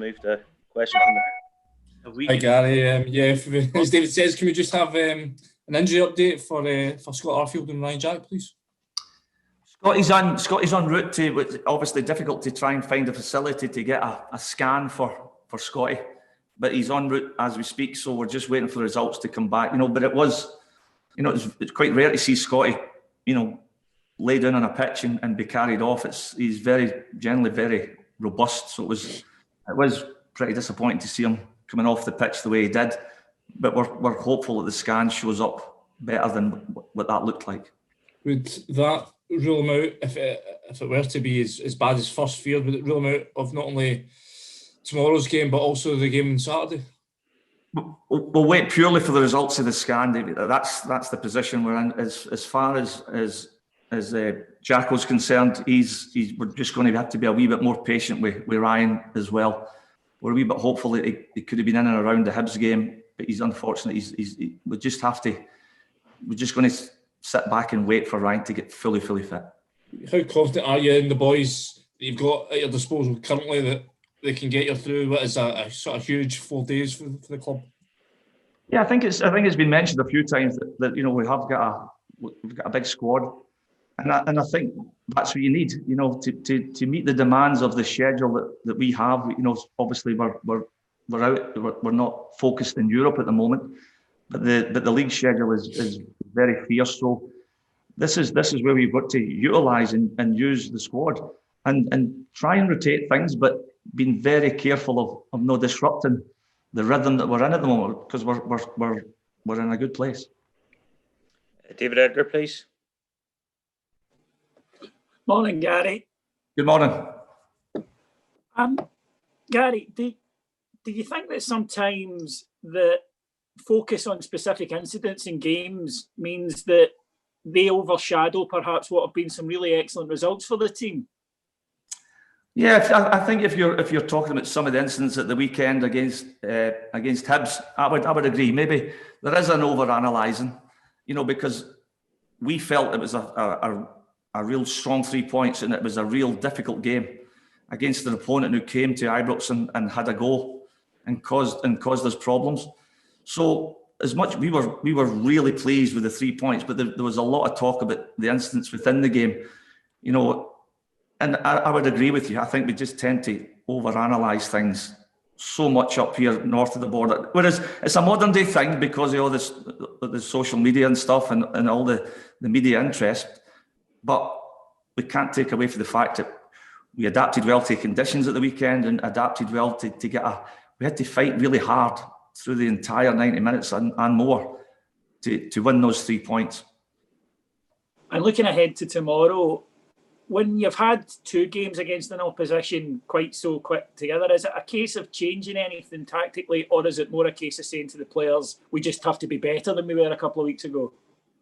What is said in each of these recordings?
move to question from there. Hi Gary, as David says, can we just have an injury update for Scott Arfield and Ryan Jack, please? Scotty's en route to. It's obviously difficult to try and find a facility to get a scan for Scotty, but he's en route as we speak. So we're just waiting for the results to come back. But it's quite rare to see Scotty, lay down on a pitch and be carried off. He's generally very robust. So it was pretty disappointing to see him coming off the pitch the way he did. But we're hopeful that the scan shows up better than what that looked like. Would that rule him out if it were to be as bad as first feared? Would it rule him out of not only tomorrow's game but also the game on Saturday? We'll wait purely for the results of the scan, David. That's the position we're in. As far as Jacko's concerned, we're just going to have to be a wee bit more patient with Ryan as well. We're a wee bit hopeful that he could have been in and around the Hibs game, but he's unfortunate. We're just going to sit back and wait for Ryan to get fully fit. How confident are you in the boys that you've got at your disposal currently that they can get you through what is a sort of huge 4 days for the club? Yeah, I think it's been mentioned a few times that we've got a big squad, and I think that's what you need, to meet the demands of the schedule that we have. Obviously we're not focused in Europe at the moment, but the league schedule is very fierce. So this is where we've got to utilise and use the squad and try and rotate things, but being very careful of not disrupting the rhythm that we're in at the moment, because we're in a good place. David Edgar, please. Morning, Gary. Good morning. Gary, do you think that sometimes the focus on specific incidents in games means that they overshadow perhaps what have been some really excellent results for the team? Yeah, I think if you're talking about some of the incidents at the weekend against Hibs, I would agree. Maybe there is an over-analysing, because we felt it was a real strong 3 points, and it was a real difficult game against an opponent who came to Ibrox and had a goal and caused us problems. So as much we were really pleased with the 3 points, but there was a lot of talk about the incidents within the game, And I would agree with you. I think we just tend to overanalyze things so much up here north of the border. Whereas it's a modern day thing because of all this, the social media and stuff and all the media interest. But we can't take away from the fact that we adapted well to conditions at the weekend and adapted well to get we had to fight really hard through the entire 90 minutes and more to win those 3 points. And looking ahead to tomorrow, when you've had 2 games against an opposition quite so quick together, is it a case of changing anything tactically, or is it more a case of saying to the players, we just have to be better than we were a couple of weeks ago?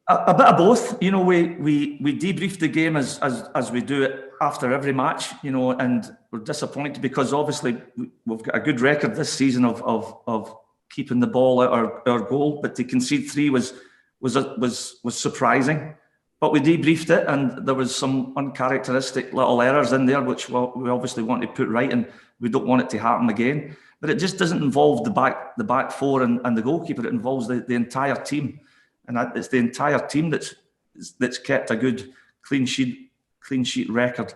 A bit of both. We debrief the game as we do it after every match, and we're disappointed because obviously we've got a good record this season of keeping the ball out our goal, but to concede 3 was surprising. But we debriefed it, and there was some uncharacteristic little errors in there, which we obviously want to put right, and we don't want it to happen again. But it just doesn't involve the back 4 and the goalkeeper. It involves the entire team, and it's the entire team that's kept a good clean sheet record.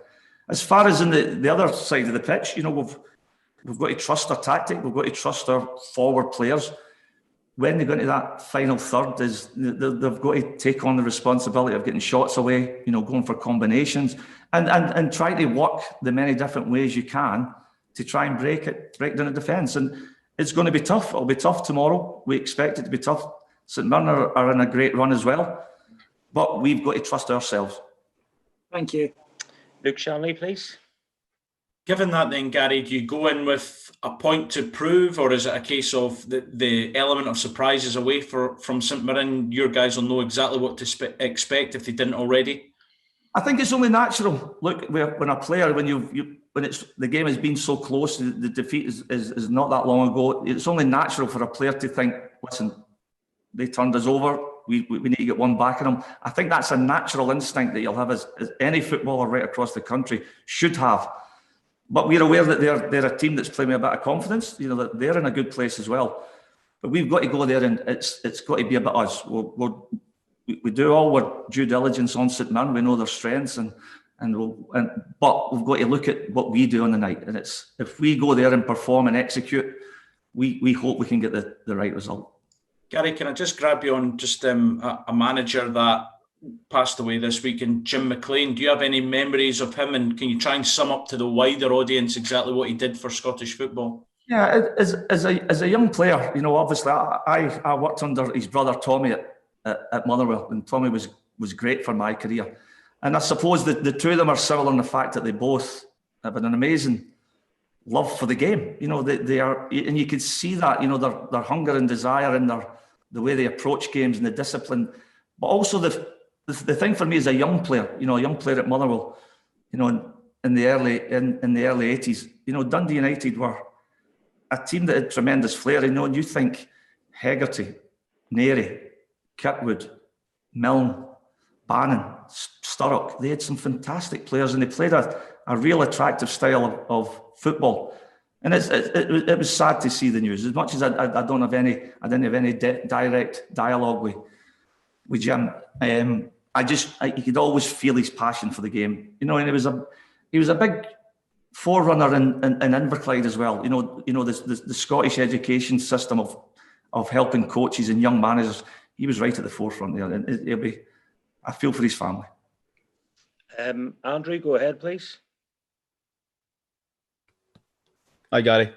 As far as in the other side of the pitch, we've got to trust our tactic. We've got to trust our forward players. When they go into that final third, they've got to take on the responsibility of getting shots away, going for combinations and try to work the many different ways you can to try and break down the defence. And it's going to be tough. It'll be tough tomorrow. We expect it to be tough. St Mirren are in a great run as well, but we've got to trust ourselves. Thank you. Luke Shanley, please. Given that then, Gary, do you go in with a point to prove, or is it a case of the element of surprises away from St Mirren? Your guys will know exactly what to expect if they didn't already. I think it's only natural. Look, when a player, when the game has been so close, the defeat is not that long ago. It's only natural for a player to think, listen, they turned us over. We need to get one back in them. I think that's a natural instinct that you'll have as any footballer right across the country should have. But we're aware that they're a team that's playing with a bit of confidence. You know, that they're in a good place as well. But we've got to go there, and it's got to be about us. We do all our due diligence on St Mirren. We know their strengths, but we've got to look at what we do on the night. And it's if we go there and perform and execute, we hope we can get the right result. Gary, can I just grab you on just a manager that passed away this week, and Jim McLean? Do you have any memories of him, and can you try and sum up to the wider audience exactly what he did for Scottish football? Yeah, as a young player, you know, obviously I worked under his brother Tommy at Motherwell, and Tommy was great for my career. And I suppose that the two of them are similar in the fact that they both have an amazing love for the game. You know, they are, and you can see that, you know, their hunger and desire and the way they approach games and the discipline. But also the thing for me as a young player, you know, a young player at Motherwell, you know, in the early 80s, you know, Dundee United were a team that had tremendous flair. You know, and you think Hegarty, Neri, Kirkwood, Milne, Bannon, Sturrock, they had some fantastic players, and they played a real attractive style of football. And it was sad to see the news. As much as I didn't have any direct dialogue with Jim, you could always feel his passion for the game. You know, and he was a big forerunner in Inverclyde as well. You know the Scottish education system of helping coaches and young managers. He was right at the forefront there, and I feel for his family. Andrew, go ahead, please. Hi, Gary.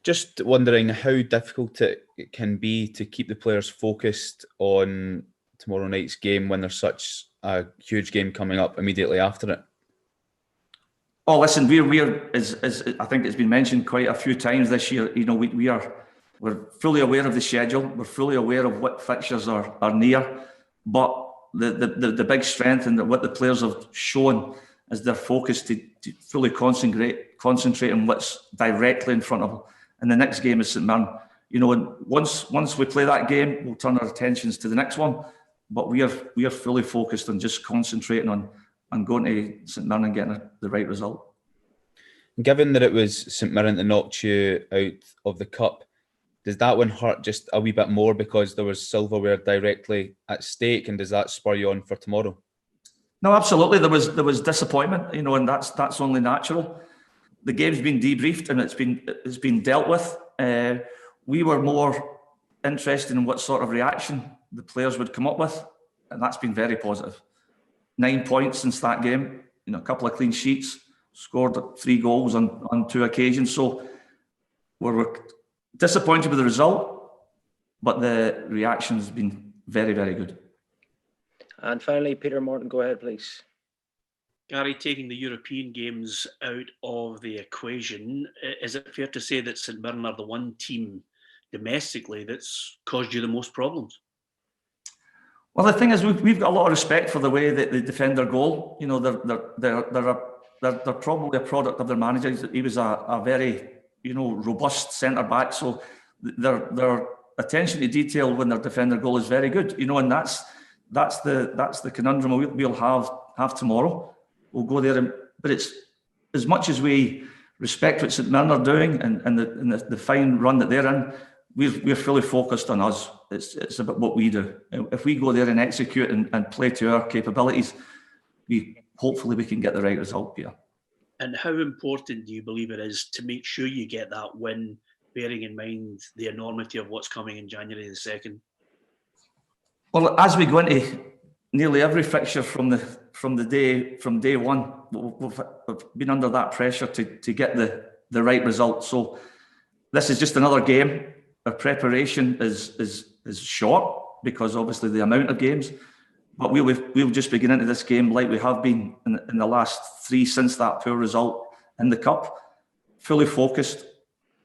Just wondering how difficult it can be to keep the players focused on tomorrow night's game when there's such a huge game coming up immediately after it. Oh, listen, we're as I think it's been mentioned quite a few times this year. You know, we're fully aware of the schedule. We're fully aware of what fixtures are near, but the big strength and what the players have shown is their focus to fully concentrate on what's directly in front of them. And the next game is St Mirren. You know, and once we play that game, we'll turn our attentions to the next one. But we are fully focused on just concentrating on going to St Mirren and getting the right result. Given that it was St Mirren that knocked you out of the cup, does that one hurt just a wee bit more because there was silverware directly at stake, and does that spur you on for tomorrow? No, absolutely. There was disappointment, you know, and that's only natural. The game's been debriefed and it's been dealt with. We were more interested in what sort of reaction the players would come up with, and that's been very positive. 9 points since that game, you know, a couple of clean sheets, scored 3 goals on 2 occasions. So we're disappointed with the result, but the reaction has been very, very good. And finally, Peter Morton, go ahead, please. Gary, taking the European games out of the equation, is it fair to say that St Mirren are the one team domestically that's caused you the most problems? Well, the thing is, we've got a lot of respect for the way that they defend their goal. You know, they're probably a product of their manager. He was a very, you know, robust centre back. So their attention to detail when they're defending their goal is very good. You know, and that's the conundrum we'll have tomorrow. We'll go there, but it's as much as we respect what St Mirren are doing and the fine run that they're in. We're fully focused on us. It's about what we do. If we go there and execute and play to our capabilities, hopefully we can get the right result here. And how important do you believe it is to make sure you get that win, bearing in mind the enormity of what's coming in January the 2nd? Well, as we go into nearly every fixture from day one, we've been under that pressure to get the right result. So this is just another game. Our preparation is short because obviously the amount of games, but we'll just begin into this game like we have been in the last 3 since that poor result in the cup, fully focused,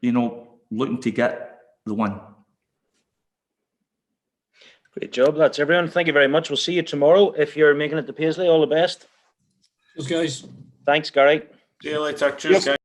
you know, looking to get the win. Great job, lads. Everyone, thank you very much. We'll see you tomorrow. If you're making it to Paisley, all the best. Cheers, guys. Thanks, Gary. See you later. Cheers, guys.